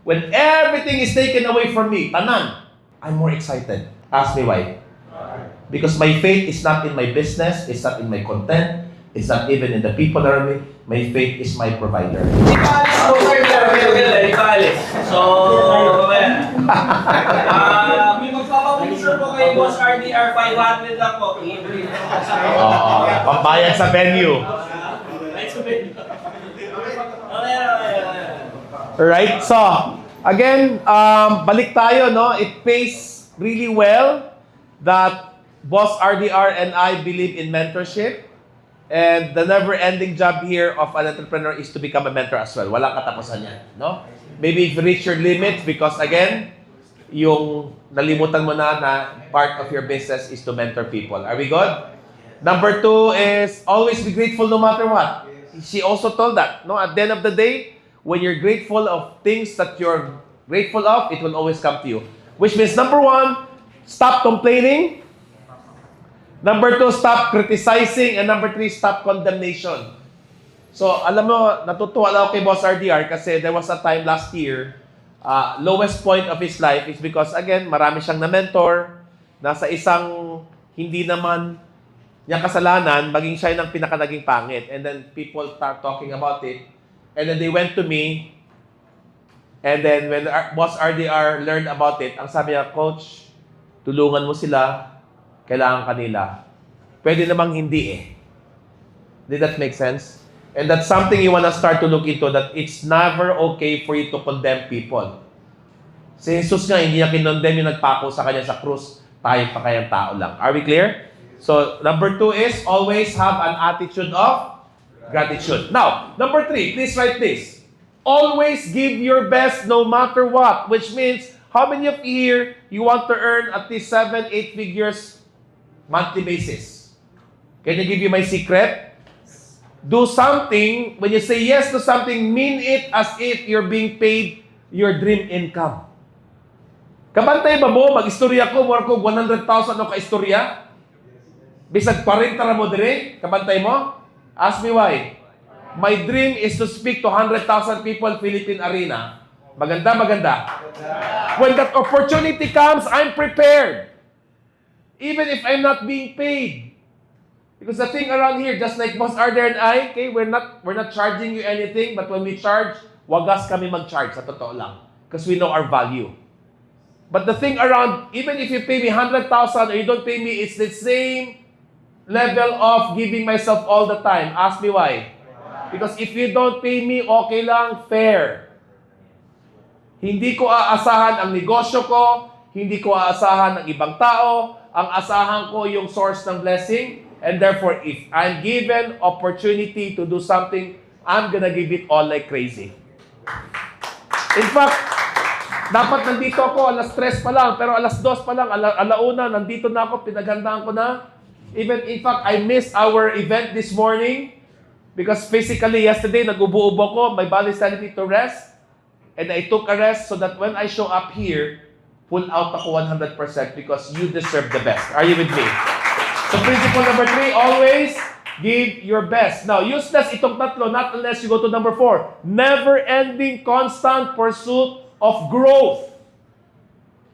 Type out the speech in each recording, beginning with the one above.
When everything is taken away from me, tanan, I'm more excited. Ask me why. Because my faith is not in my business, it's not in my content, it's not even in the people around me. My faith is my provider. Ipaalis po, sir. Ipaalis. So, may magpapapicture po kayo, Boss RDR, 500 lang po. Oo, pambayad sa venue. Right, so, again, balik tayo, no? It pays really well that Boss RDR and I believe in mentorship. And the never-ending job here of an entrepreneur is to become a mentor as well. Walang katapusan yan, no? Maybe if you reach your limits because, again, yung nalimutan mo na part of your business is to mentor people. Are we good? Number 2 is always be grateful no matter what. She also told that, no? At the end of the day, when you're grateful of things that you're grateful of, it will always come to you. Which means, number 1, stop complaining. Number 2, stop criticizing. And number 3, stop condemnation. So, alam mo, natutuwa lang ako kay Boss RDR kasi there was a time last year, lowest point of his life is because, again, marami siyang na-mentor, nasa isang hindi naman niya kasalanan, maging siya ng pinaka-naging pangit. And then people start talking about it. And then they went to me. And then when Boss RDR learned about it, ang sabi niya, Coach, tulungan mo sila, kailangan kanila. Pwede namang hindi eh. Did that make sense? And that's something you want to start to look into, that it's never okay for you to condemn people. Si Jesus nga, hindi niya kinondemn yung nagpako sa kanya sa krus. Tayo pa kayang tao lang. Are we clear? So, number 2 is always have an attitude of gratitude. Now, number 3, please write this. Always give your best no matter what. Which means, how many of you here, you want to earn at least 7, 8 figures monthly basis? Can I give you my secret? Do something, when you say yes to something, mean it as if you're being paid your dream income. Kabantay ba mo, mag-istorya ko, more ko 100,000 o ka-istorya? Bisag 40 mo dire, kabantay mo? Ask me why. My dream is to speak to 100,000 people Philippine Arena. Maganda, maganda. When that opportunity comes, I'm prepared. Even if I'm not being paid. Because the thing around here, just like Boss Arder and I, okay, we're not charging you anything, but when we charge, wagas kami mag-charge, sa totoo lang. Because we know our value. But the thing around, even if you pay me 100,000 or you don't pay me, it's the same level of giving myself all the time. Ask me why. Because if you don't pay me, okay lang, fair. Hindi ko aasahan ang negosyo ko, hindi ko aasahan ng ibang tao, ang asahan ko yung source ng blessing, and therefore, if I'm given opportunity to do something, I'm gonna give it all like crazy. In fact, dapat nandito ako, alas 3 pa lang, pero alas 2 pa lang, alauna, nandito na ako, pinaghandaan ko na. Even, in fact, I missed our event this morning because physically, yesterday, nag-ubo-ubo ko, my body is telling me to rest, and I took a rest so that when I show up here, pull out ako 100% because you deserve the best. Are you with me? So principle number 3, always give your best. Now, useless itong tatlo, not unless you go to number 4. Never-ending, constant pursuit of growth.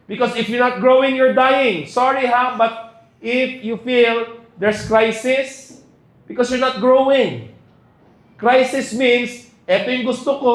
Because if you're not growing, you're dying. Sorry ha, but if you feel there's crisis, because you're not growing. Crisis means, eto yung gusto ko,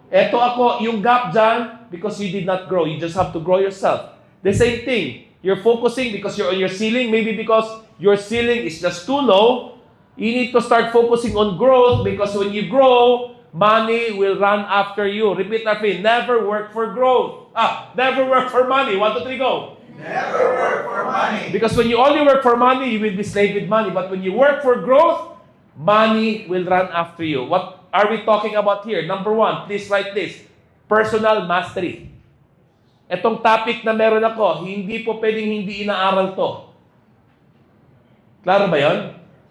eto ako, yung gap dyan, because you did not grow. You just have to grow yourself. The same thing. You're focusing because you're on your ceiling. Maybe because your ceiling is just too low. You need to start focusing on growth because when you grow, money will run after you. Repeat that me. Never work for growth. Never work for money. 1, 2, 3, go. Never work for money. Because when you only work for money, you will be slave with money. But when you work for growth, money will run after you. What are we talking about here? Number 1, please write this. Personal mastery. Etong topic na meron ako, hindi po pwedeng hindi inaaral to. Klaro ba yun?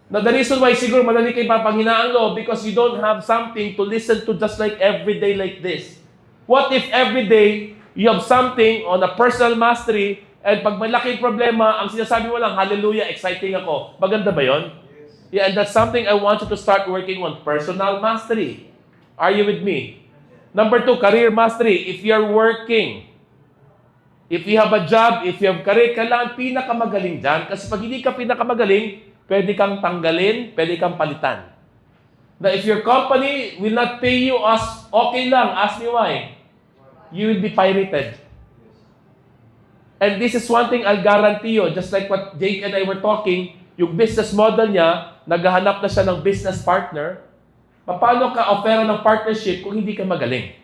Now, the reason why siguro madali kayo papanghinaan lo, because you don't have something to listen to just like every day like this. What if every day you have something on a personal mastery and pag may laking problema, ang sinasabi mo lang, hallelujah, exciting ako. Maganda ba yun? Yeah, and that's something I want you to start working on, personal mastery. Are you with me? Number 2, career mastery. If you're working, if you have a job, if you have career, kailangan pinakamagaling dyan. Kasi pag hindi ka pinakamagaling, pwede kang tanggalin, pwede kang palitan. Now, if your company will not pay you as okay lang, ask me why. You will be pirated. And this is one thing I'll guarantee you, just like what Jake and I were talking, yung business model niya, naghahanap na siya ng business partner. Paano ka offer ng partnership kung hindi ka magaling?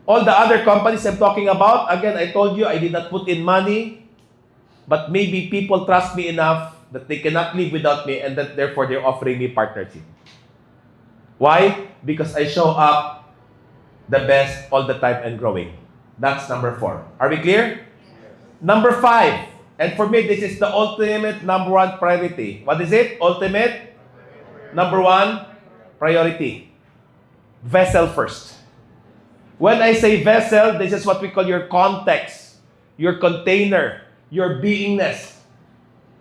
All the other companies I'm talking about, again, I told you, I did not put in money, but maybe people trust me enough that they cannot live without me and that therefore they're offering me partnership. Why? Because I show up the best all the time and growing. That's number 4. Are we clear? Number 5, and for me, this is the ultimate number 1 priority. What is it? Ultimate number 1 priority. Vessel first. When I say vessel, this is what we call your context, your container, your beingness.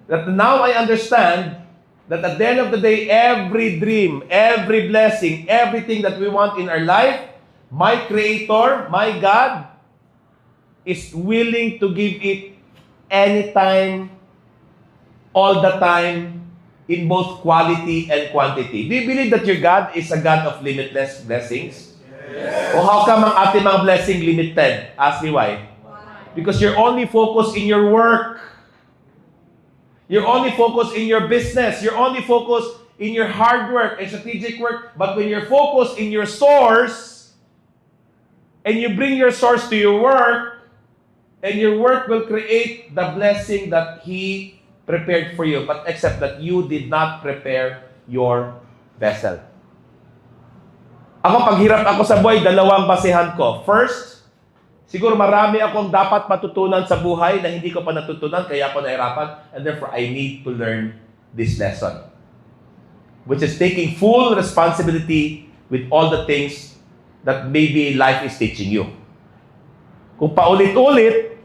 That now I understand that at the end of the day, every dream, every blessing, everything that we want in our life, my Creator, my God, is willing to give it anytime, all the time, in both quality and quantity. Do you believe that your God is a God of limitless blessings? Yes. O how come ang ating mga blessing limited? Ask me why. Because you're only focused in your work. You're only focused in your business. You're only focused in your hard work and strategic work. But when you're focused in your source, and you bring your source to your work, and your work will create the blessing that He prepared for you, but except that you did not prepare your vessel. Ako, paghirap ako sa buhay, dalawang basehan ko. First, siguro marami akong dapat matutunan sa buhay na hindi ko pa natutunan, kaya ako nahirapan, and therefore I need to learn this lesson. Which is taking full responsibility with all the things that maybe life is teaching you. Kung paulit-ulit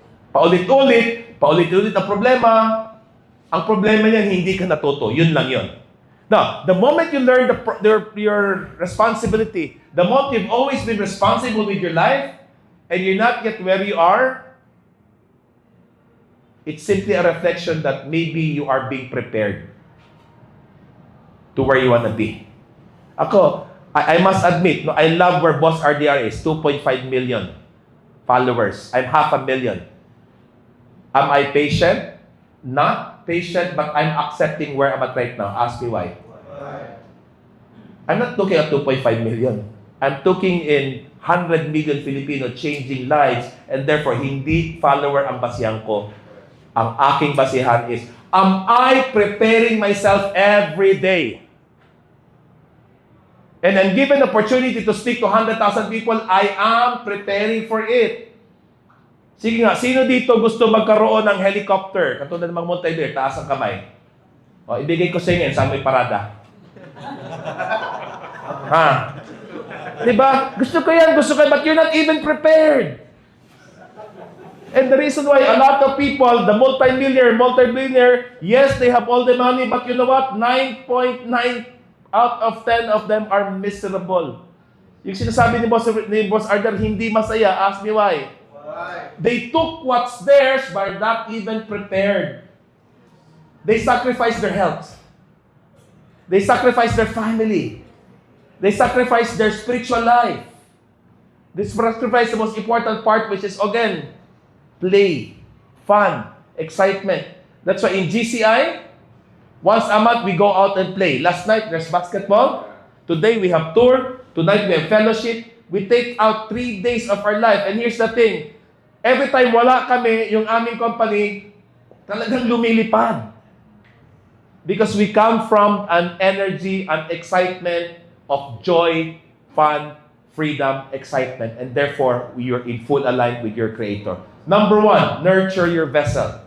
ang problema niyan, hindi ka natuto. Yun lang yun. Now, the moment you learn your responsibility, the moment you've always been responsible with your life, and you're not yet where you are, it's simply a reflection that maybe you are being prepared to where you want to be. Ako, I must admit, no, I love where Boss RDR is, 2.5 million followers. I'm 500,000. Am I patient? Not patient, but I'm accepting where I'm at right now. Ask me why. I'm not looking at 2.5 million. I'm looking in 100 million Filipino changing lives, and therefore, hindi follower ang basihan ko. Ang aking basihan is, am I preparing myself every day? And I'm given the opportunity to speak to 100,000 people, I am preparing for it. Sige nga, sino dito gusto magkaroon ng helicopter? Katulad ng mga multi-layer, taas ang kamay. O, ibigay ko sa inyo, saan may parada? Ha? Diba? Gusto ko yan, but you're not even prepared. And the reason why a lot of people, the multi-billionaire, yes, they have all the money, but you know what? 9.9 out of 10 of them are miserable. Yung sinasabi ni Boss Ardar, hindi masaya. Ask me why. They took what's theirs but not even prepared. They sacrificed their health. They sacrificed their family. They sacrificed their spiritual life. They sacrificed the most important part, which is, again, play, fun, excitement. That's why in GCI, once a month, we go out and play. Last night, there's basketball. Today, we have tour. Tonight, we have fellowship. We take out 3 days of our life. And here's the thing. Every time wala kami, yung aming company, talagang lumilipad. Because we come from an energy, an excitement of joy, fun, freedom, excitement. And therefore, we are in full alignment with your Creator. Number 1, nurture your vessel.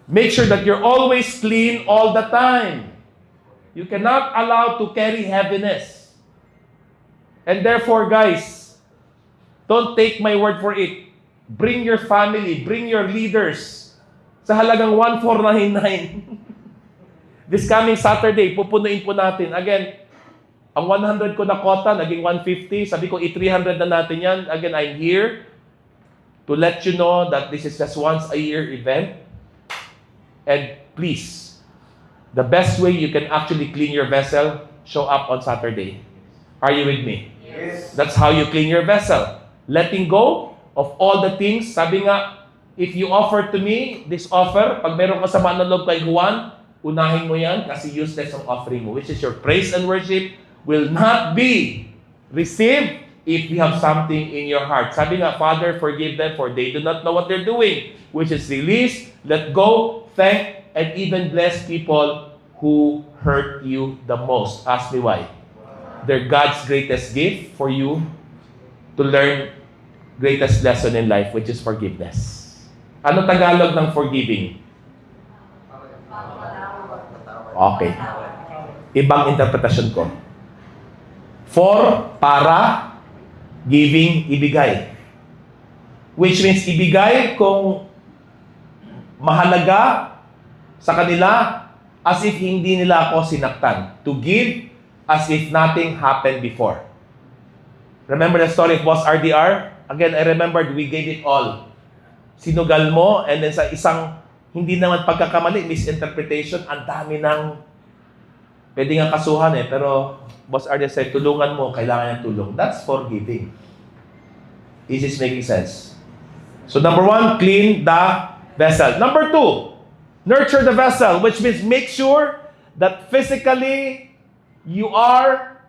Make sure that you're always clean all the time. You cannot allow to carry heaviness. And therefore, guys, don't take my word for it. Bring your family, bring your leaders sa halagang 1,499. This coming Saturday, pupunuin po natin. Again, Ang 100 ko na quota, naging 150. Sabi ko, i-300 na natin yan. Again, I'm here to let you know that this is just once a year event. And please, the best way you can actually clean your vessel, show up on Saturday. Are you with me? Yes. That's how you clean your vessel. Letting go of all the things. Sabi nga, if you offer to me this offer, pag meron ka sama ng loob kay Juan, unahin mo yan kasi useless ang offering mo, which is your praise and worship will not be received if you have something in your heart. Sabi nga, Father, forgive them for they do not know what they're doing, which is release, let go, thank, and even bless people who hurt you the most. Ask me why. They're God's greatest gift for you to learn greatest lesson in life, which is forgiveness. Ano Tagalog ng forgiving? Okay. Ibang interpretasyon ko. For, para, giving, ibigay. Which means ibigay kung mahalaga sa kanila as if hindi nila ako sinaktan. To give as if nothing happened before. Remember the story of Boss RDR? Again, I remembered we gave it all. Sinugal mo, and then sa isang hindi naman pagkakamali, misinterpretation, ang dami ng pwede nga kasuhan pero Boss RDR said, tulungan mo, kailangan ng tulong. That's forgiving. Is this making sense? So number 1, clean the vessel. Number 2, nurture the vessel, which means make sure that physically you are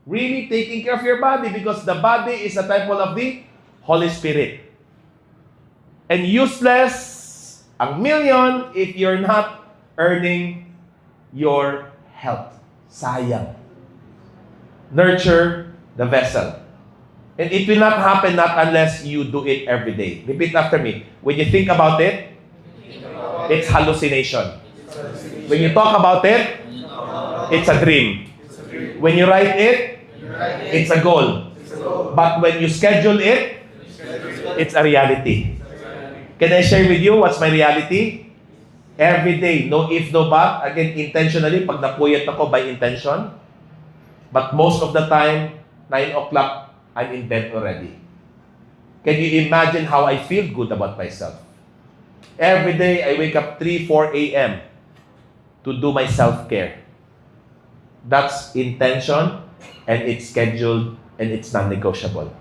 really taking care of your body because the body is a temple of the Holy Spirit. And useless ang million if you're not earning your health. Sayang. Nurture the vessel. And it will not happen not unless you do it every day. Repeat after me. When you think about it, it's hallucination. When you talk about it, it's a dream. When you write it, it's a goal. But when you schedule it, it's a reality. Can I share with you what's my reality? Every day, no if, no but. Again, intentionally, pag napuyat ako by intention. But most of the time, 9 o'clock, I'm in bed already. Can you imagine how I feel good about myself? Every day, I wake up 3, 4 a.m. to do my self-care. That's intention, and it's scheduled, and it's non-negotiable.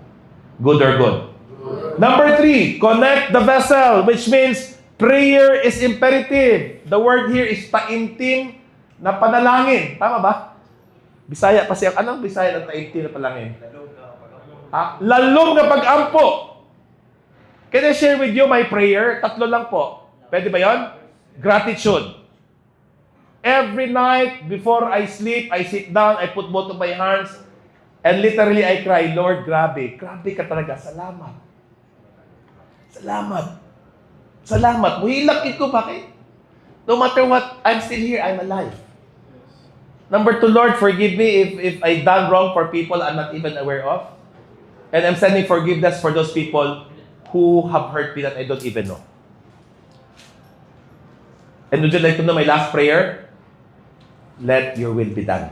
Good or good? Number 3, connect the vessel, which means prayer is imperative. The word here is taimtim na panalangin. Tama ba? Bisaya pa siya. Anong Bisaya ng taimtim na panalangin? Lalong na pag-ampo. Can I share with you my prayer? 3 lang po. Pwede ba yon? Gratitude. Every night before I sleep, I sit down, I put both of my hands, and literally I cry, Lord, grabe. Grabe ka talaga. Salamat. Salamat. Salamat. Muhilak ko. Bakit? No matter what, I'm still here. I'm alive. Number 2, Lord, forgive me if I done wrong for people I'm not even aware of. And I'm sending forgiveness for those people who have hurt me that I don't even know. And would you like to know my last prayer? Let your will be done.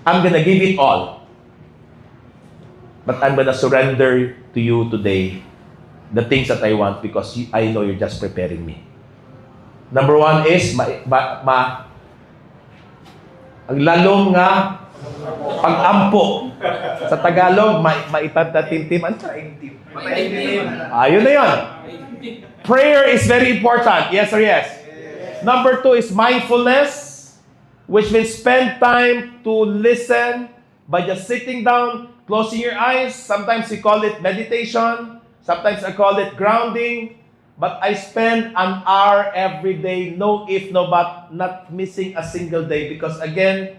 I'm gonna give it all. But I'm gonna surrender to you today the things that I want because I know you're just preparing me. Number 1 is ang lalong nga pag-ampo. Sa Tagalog, maitatimtim. Ano sa intim? Ayun na yun. Prayer is very important. Yes or yes? Number 2 is mindfulness, which means spend time to listen by just sitting down, closing your eyes. Sometimes we call it meditation. Sometimes I call it grounding. But I spend an hour every day, no if, no but, not missing a single day. Because again,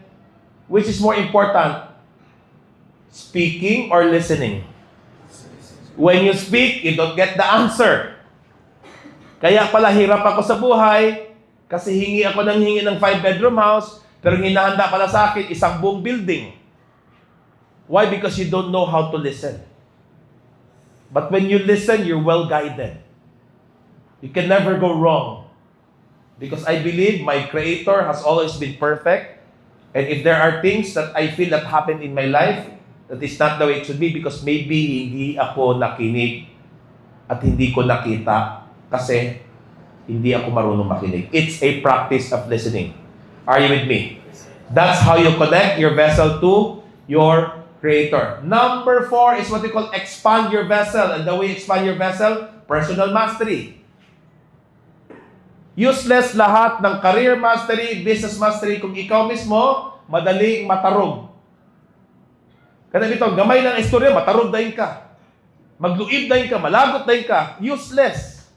which is more important? Speaking or listening? When you speak, you don't get the answer. Kaya pala hirap ako sa buhay kasi hingi ako ng hingi ng 5-bedroom house, pero hinahanda pala sa akin isang buong building. Why? Because you don't know how to listen. But when you listen, you're well guided. You can never go wrong. Because I believe my Creator has always been perfect. And if there are things that I feel that happened in my life that is not the way it should be because maybe hindi ako nakinig at hindi ko nakita kasi hindi ako marunong makinig. It's a practice of listening. Are you with me? That's how you connect your vessel to your Creator. Number 4 is what we call expand your vessel. And the way you expand your vessel, personal mastery. Useless lahat ng career mastery, business mastery kung ikaw mismo madaling matarog. Kasi ito, gamay ng istorya, matarog dahin ka. Magluib dahin ka, malagot dahin ka. Useless.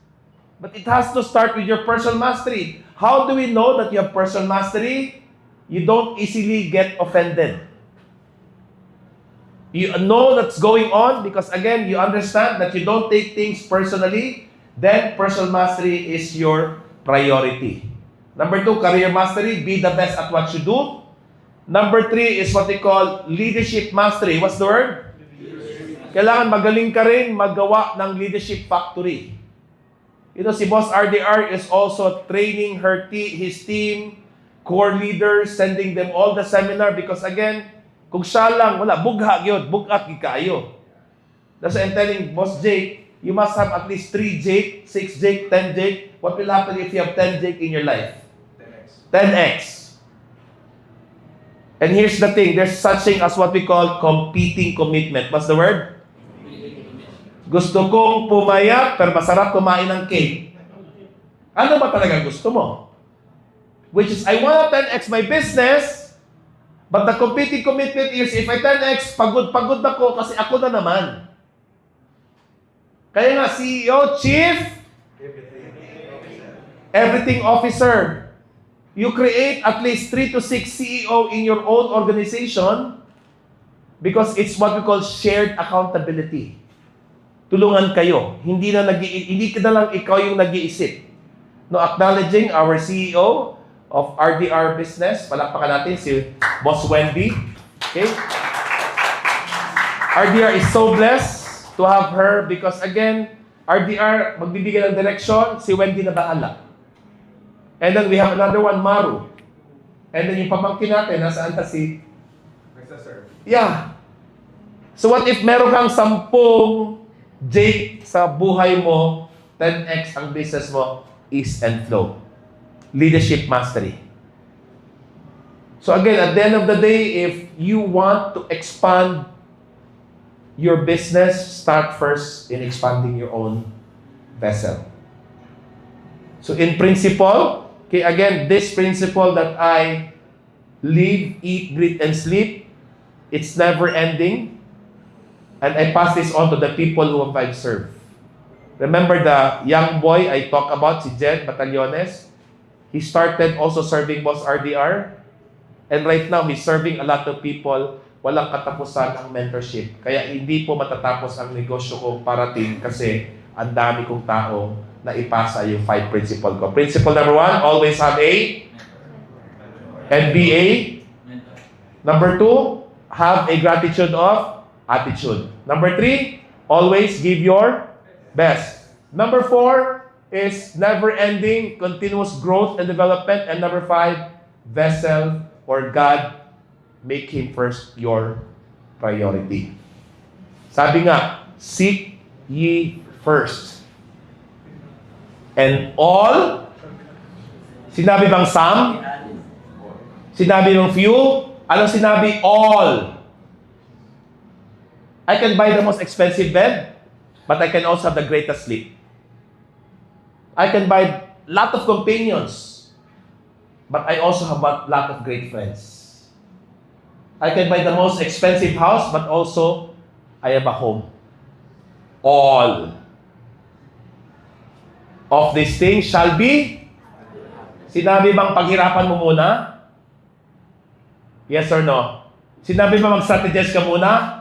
But it has to start with your personal mastery. How do we know that you have personal mastery? You don't easily get offended. You know that's going on because again, you understand that you don't take things personally. Then personal mastery is your priority. Number 2, career mastery. Be the best at what you do. Number 3 is what we call leadership mastery. What's the word? Kailangan magaling ka rin magawa ng leadership factory. You know, si Boss RDR is also training his team, core leaders, sending them all the seminar because again, kung siya lang, wala, bugha yun, bugat kayo. That's why I'm telling Boss Jake, you must have at least 3 Jake, 6 Jake, 10 Jake. What will happen if you have 10 Jake in your life? 10x. And here's the thing, there's such thing as what we call competing commitment. What's the word? Gusto kong pumayat, pero masarap kumain ng cake. Ano ba talaga gusto mo? Which is, I want to 10x my business, but the competing commitment is, if I 10x, pagod ako kasi ako na naman. Kaya nga, CEO, Chief, Everything Officer. You create at least 3 to 6 CEO in your own organization because it's what we call shared accountability. Tulungan kayo. Hindi ka na lang ikaw yung nag-iisip. No, acknowledging our CEO of RDR Business. Palakpakan natin si Boss Wendy. Okay? RDR is so blessed to have her because again, RDR magbibigay ng direction, si Wendy na bahala. And then we have another one, Maru. And then yung pamangkin natin, nasaan na si? Yeah. So what if meron kang 10 Jake sa buhay mo, 10x ang business mo, ease and flow. Leadership mastery. So again, at the end of the day, if you want to expand your business, start first in expanding your own vessel. So in principle, okay, again, this principle that I live, eat, breathe, and sleep, it's never ending. And I pass this on to the people whom I've served. Remember the young boy I talked about, si Jed Batallones? He started also serving Boss RDR. And right now, he's serving a lot of people. Walang katapusan ang mentorship. Kaya hindi po matatapos ang negosyo kong parating kasi ang dami kong tao na ipasa yung 5 principle ko. Principle number 1, always have a MBA. Number 2, have a gratitude of attitude. Number 3, always give your best. Number 4 is never-ending, continuous growth and development. And number 5, vessel or God, make Him first your priority. Sabi nga, seek ye first. And all, sinabi bang some? Sinabi bang few? Anong sinabi? All. I can buy the most expensive bed, but I can also have the greatest sleep. I can buy a lot of companions, but I also have a lot of great friends. I can buy the most expensive house, but also I have a home. All of these things shall be. Sinabi bang paghirapan mo muna? Yes or no? Sinabi ba mag-strategize ka muna?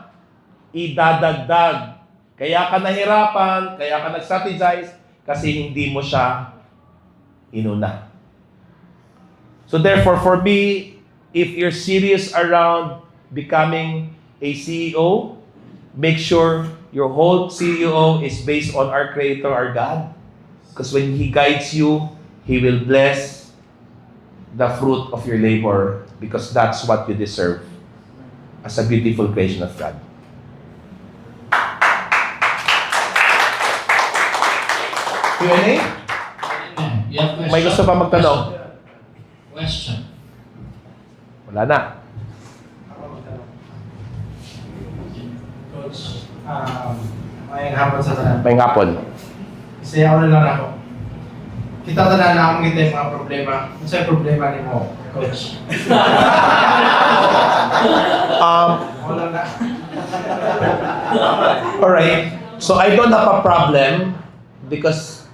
Idadagdag. Kaya ka nahirapan, kaya ka nag-strategize, kasi hindi mo siya inuna. So therefore, for me, if you're serious around becoming a CEO, make sure your whole CEO is based on our Creator, our God. Because when He guides you, He will bless the fruit of your labor because that's what you deserve as a beautiful creation of God. Q&A? You have question? May gusto pa magtanong? Question. Wala na. Coach, may hapon sa tanan. May ngapon. Kasi ako na lang ako. Kita tanan na akong kita yung mga problema. Ano sa problema ni mo, Coach? Ako lang na. Alright. So I don't have a problem because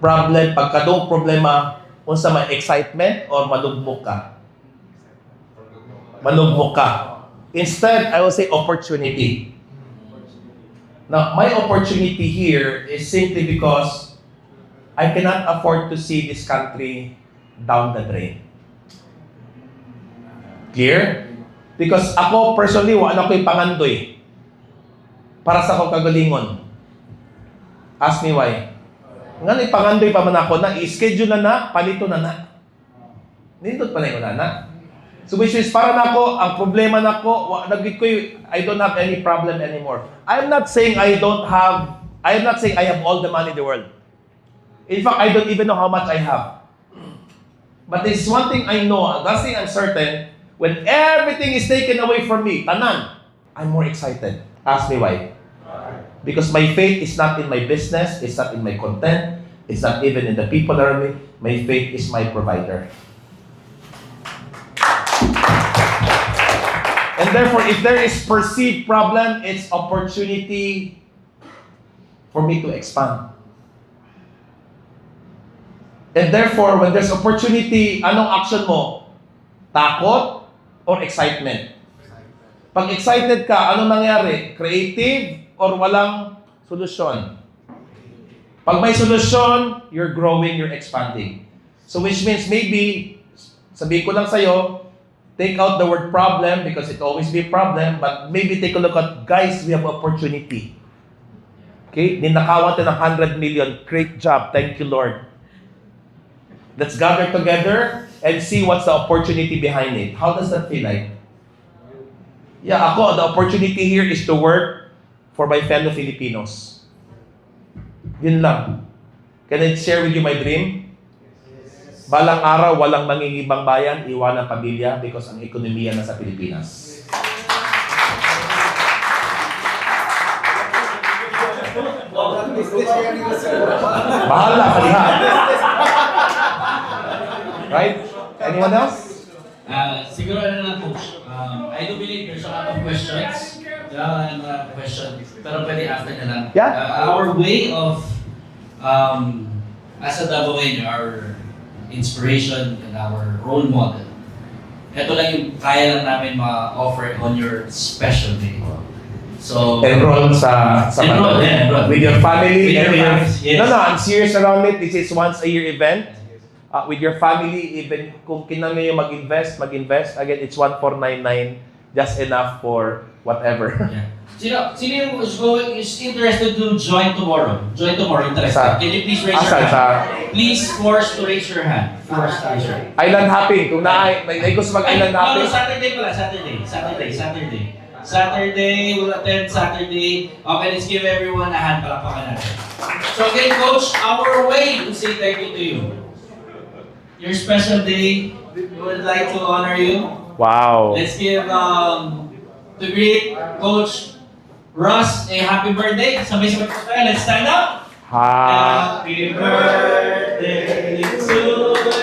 pagka daw problema unsa may excitement or malugmok ka. Malugmok ka. Instead, I will say opportunity. Now, my opportunity here is simply because I cannot afford to see this country down the drain. Clear? Because ako personally, wala ko'y pangandoy para sa akong kagalingon. Ask me why. Nga ni pangandoy pa man ako na i-schedule na palito na. Nindot pa na na. So which is para na ako, ang problema na ako, I don't have any problem anymore. I'm not saying I have all the money in the world. In fact, I don't even know how much I have. But there's one thing I know, that's thing I'm certain, when everything is taken away from me, tanan, I'm more excited. Ask me why. Because my faith is not in my business, it's not in my content, it's not even in the people around me. My faith is my provider. And therefore, if there is perceived problem, it's opportunity for me to expand. And therefore, when there's opportunity, anong action mo? Takot or excitement? Pag excited ka, anong nangyari? Creative or walang solusyon? Pag may solusyon, you're growing, you're expanding. So which means maybe, sabihin ko lang sa'yo, take out the word problem because it always be a problem, but maybe take a look at, guys, we have opportunity. Okay? Ninakawan tayo ng 100 million. Great job. Thank you, Lord. Let's gather together and see what's the opportunity behind it. How does that feel like? Yeah, ako, the opportunity here is to work for my fellow Filipinos. Yun lang. Can I share with you my dream? Balang araw, walang mangingibang bayan, iwan ang pamilya because ang ekonomiya na sa Pilipinas. Bahala, kaliha. Right? Anyone else? Siguro ano lang, Coach. I do believe there's a lot of questions. And questions. Pero pwede after na lang. Yeah. Our way of, as a Davaoeno, our inspiration and our role model. Ito lang yung kaya lang namin ma-offer on your special day. So, Enroll sa Enroll, yeah, enroll. with your family. With your families, yes. No, I'm serious around it. This is once a year event. With your family, even kung kinangyo yung mag-invest. Again, it's 1499. Just enough for whatever. yeah. Sino is interested to join tomorrow? Interested. Can you please raise your hand? Please force to raise your hand. Force to raise your hand. Island hopping. Kung may gusto mag-island hopping. No, Saturday pala. Saturday, we'll attend Saturday. Okay, let's give everyone a hand. Palakpakan natin. So again, Coach, our way to say thank you to you. Your special day, we would like to honor you. Wow. Let's give, to greet Coach Russ a happy birthday. Sabay-sabay po tayo. Let's stand up. Happy birthday to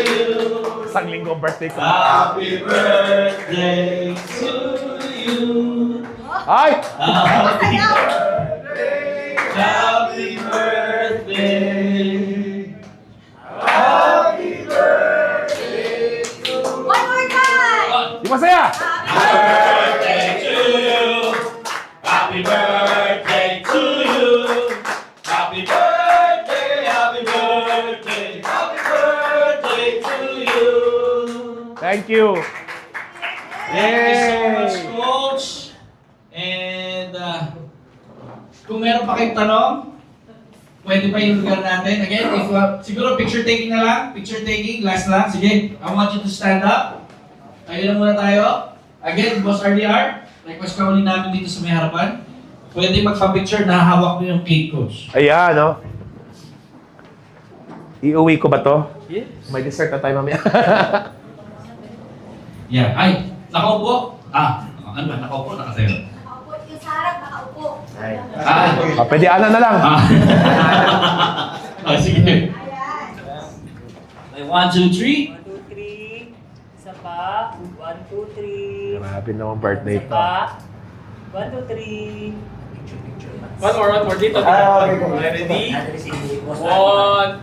you. Isang linggo birthday ko. Happy birthday to you. Ay! Happy birthday. Happy birthday. Happy birthday to you. One more time! Di masaya! Happy birthday to you. Happy birthday to you. Happy birthday, happy birthday, happy birthday to you. Thank you. Thank you so much, Yay! Coach. And kung meron pa kayong tanong, pwede pa yung lugar natin. Again, if siguro picture taking na lang. Picture taking, last lang. Sige, I want you to stand up. Tayo na muna tayo. Again, Boss RDR, request ka ulit namin dito sa may harapan. Pwede magpa-picture na hawak mo yung cake, Coach. Ayan, no? Iuwi ko ba to? Yes. May dessert na tayo mamaya. Yeah. Ay, nakaupo. Ano ba? Nakaupo, nakasayo. Nakaupo. Yung sa harap, nakaupo. Pwede ana na lang. Sige. Ayan. Okay, 1, 2, 3. 1, 2, 3. Isa pa. 1, 2, 3. Grabe naman birthday Isa to. pa. 1, 2, 3. One more dito. Okay. Ready? 1,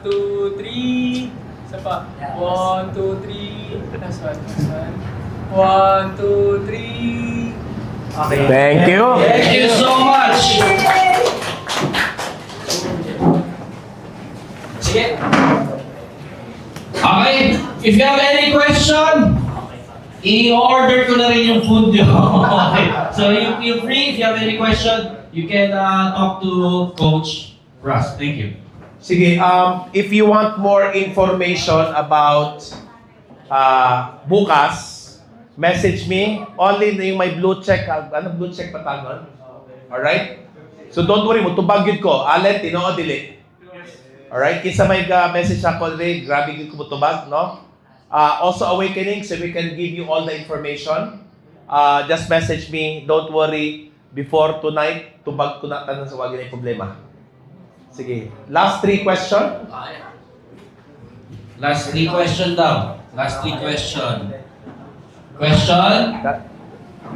2, 3. Isa pa. 1, 2, 3. Last one. 1, 2, 3. Okay. Thank you. Thank you so much. Sige. Okay, if you have any question, i-order ko na rin yung food nyo. Okay. So you feel free, if you have any question, you can talk to Coach Russ. Thank you. Sige, if you want more information about bukas, message me. Only na yung may blue check. Ano blue check patagon? Alright? So don't worry mo, tubagyod ko. Allen, tinoo, dili. Alright? Kinsa may message ako rin, grabe gid ko mo tubag, no? Also Awakening, so we can give you all the information. Just message me. Don't worry. Before tonight, tubag ko na tanan sa wagin ay problema. Sige. Last 3 question. Last 3 question daw. Last 3 question. Question?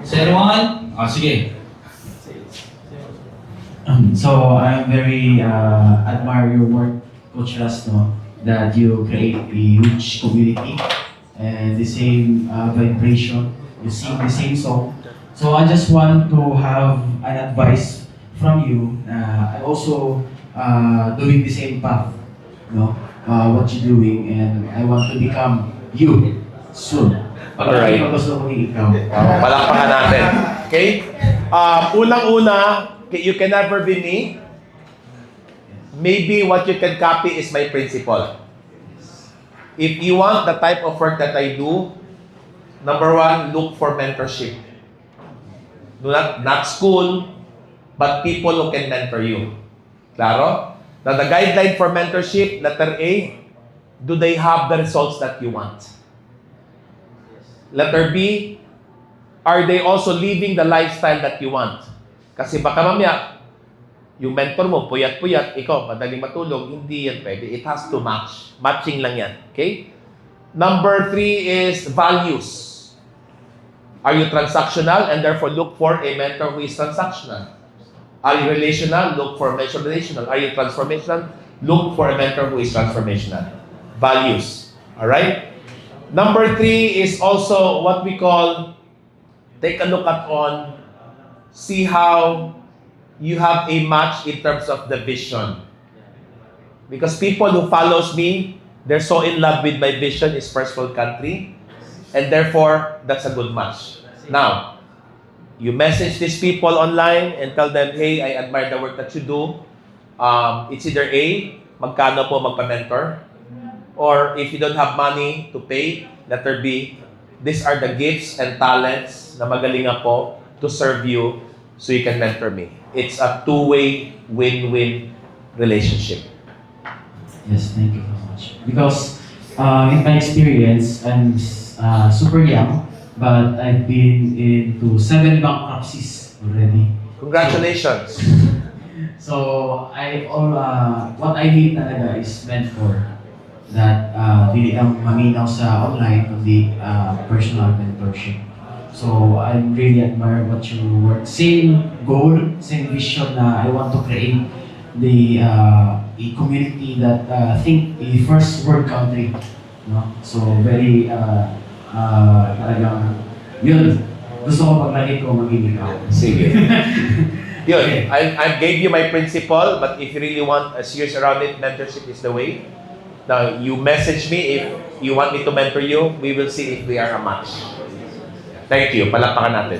Is anyone? Sige. So I'm very admire your work, Coach Rasno, that you create a huge community and the same vibration. You sing the same song. So I just want to have an advice from you. I also doing the same path, you know, what you're doing, and I want to become you soon. Alright. Gusto ko ikaw. Palakpakan natin. Okay? Unang-una, you can never be me. Maybe what you can copy is my principle. If you want the type of work that I do, number 1, look for mentorship. Do not school, but people who can mentor you. Claro? Now, the guideline for mentorship, letter A, do they have the results that you want? Letter B, are they also living the lifestyle that you want? Kasi baka mamaya, yung mentor mo, puyat-puyat, ikaw, madaling matulog, hindi yan pwede. It has to match. Matching lang yan. Okay? Number 3 is values. Are you transactional and therefore look for a mentor who is transactional? Are you relational? Look for a mentor relational. Are you transformational? Look for a mentor who is transformational. Values. Alright? Number 3 is also what we call, take a look at see how you have a match in terms of the vision. Because people who follows me, they're so in love with my vision is first world country, and therefore, that's a good match. Now, you message these people online and tell them, hey, I admire the work that you do. It's either A, magkano po magpa-mentor, or if you don't have money to pay, letter B, these are the gifts and talents na magaling ako to serve you so you can mentor me. It's a two-way win-win relationship. Yes, thank you so much. Because in my experience, I'm super young, but I've been into 7 bankruptcies already. Congratulations. So what I need talaga is mentor that dili lang maminaw sa online kundi personal mentorship. So I really admire what you work. Same goal, same vision na I want to create a community that think a first world country, no? So very talagang yun. Gusto ko paglagi ko maging ikaw. Sige. Yun, I gave you my principle, but if you really want a serious around it, mentorship is the way. Now, you message me if you want me to mentor you. We will see if we are a match. Thank you. Palakpakan natin.